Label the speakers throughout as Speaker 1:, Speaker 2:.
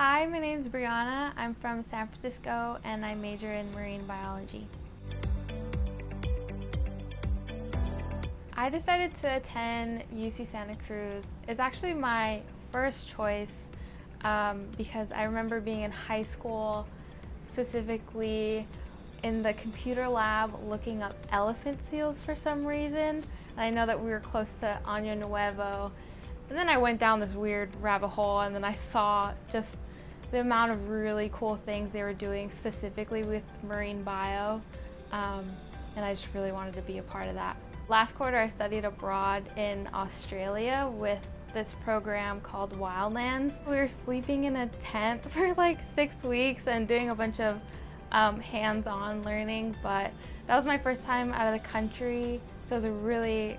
Speaker 1: Hi, my name is Breanna. I'm from San Francisco and I major in marine biology. I decided to attend UC Santa Cruz. It's actually my first choice because I remember being in high school, specifically in the computer lab looking up elephant seals for some reason. And I know that we were close to Año Nuevo. And then I went down this weird rabbit hole and then I saw just the amount of really cool things they were doing specifically with marine bio. And I just really wanted to be a part of that. Last quarter I studied abroad in Australia with this program called Wildlands. We were sleeping in a tent for like 6 weeks and doing a bunch of hands-on learning, but that was my first time out of the country, so it was a really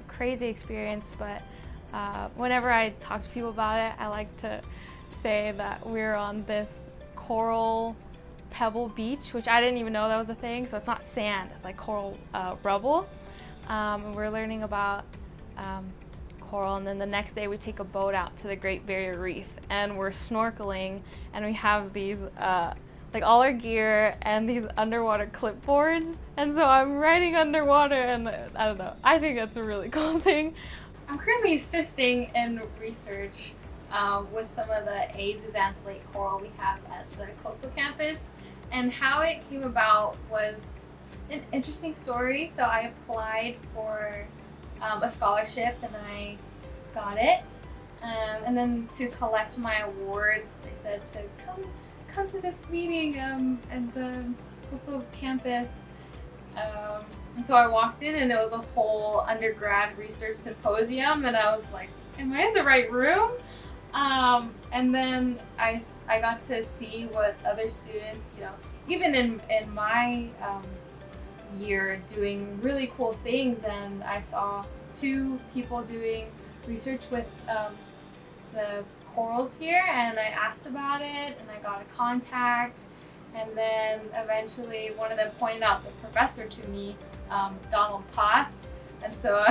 Speaker 1: crazy experience. But whenever I talk to people about it, I like to say that we're on this coral pebble beach, which I didn't even know that was a thing, so it's not sand, it's like coral rubble. And we're learning about coral, and then the next day we take a boat out to the Great Barrier Reef and we're snorkeling, and we have these like all our gear and these underwater clipboards, and so I'm writing underwater, and I don't know, I think that's a really cool thing. I'm currently assisting in research with some of the xantholate coral we have at the coastal campus, and how it came about was an interesting story. So I applied for a scholarship and I got it, and then to collect my award they said to come to this meeting at the coastal campus, and so I walked in and it was a whole undergrad research symposium, and I was like, am I in the right room? And then I got to see what other students, even in my year, doing really cool things, and I saw 2 people doing research with the corals here, and I asked about it and I got a contact, and then eventually one of them pointed out the professor to me, Donald Potts, and so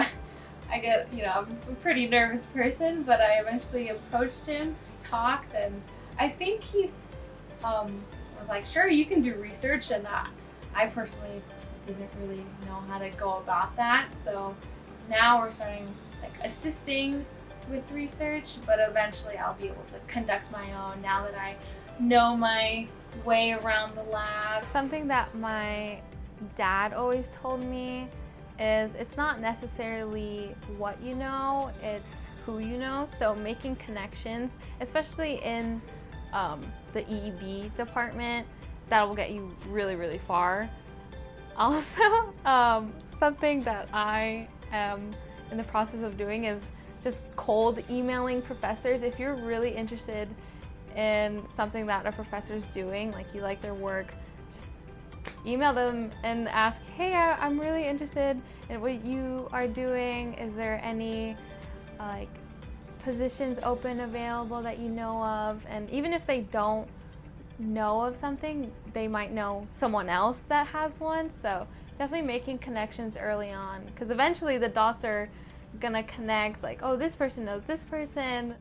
Speaker 1: I'm a pretty nervous person, but I eventually approached him, talked, and I think he was like, sure, you can do research, and I personally didn't really know how to go about that, so now we're starting assisting with research, but eventually I'll be able to conduct my own now that I know my way around the lab. Something that my dad always told me is it's not necessarily what you know, it's who you know. So making connections, especially in the EEB department, that will get you really, really far. Also, something that I am in the process of doing is just cold emailing professors. If you're really interested in something that a professor's doing, like you like their work, just email them and ask, hey, I'm really interested in what you are doing. Is there any positions open available that you know of? And even if they don't know of something, they might know someone else that has one. So definitely making connections early on, because eventually the dots are gonna connect, like, oh, this person knows this person.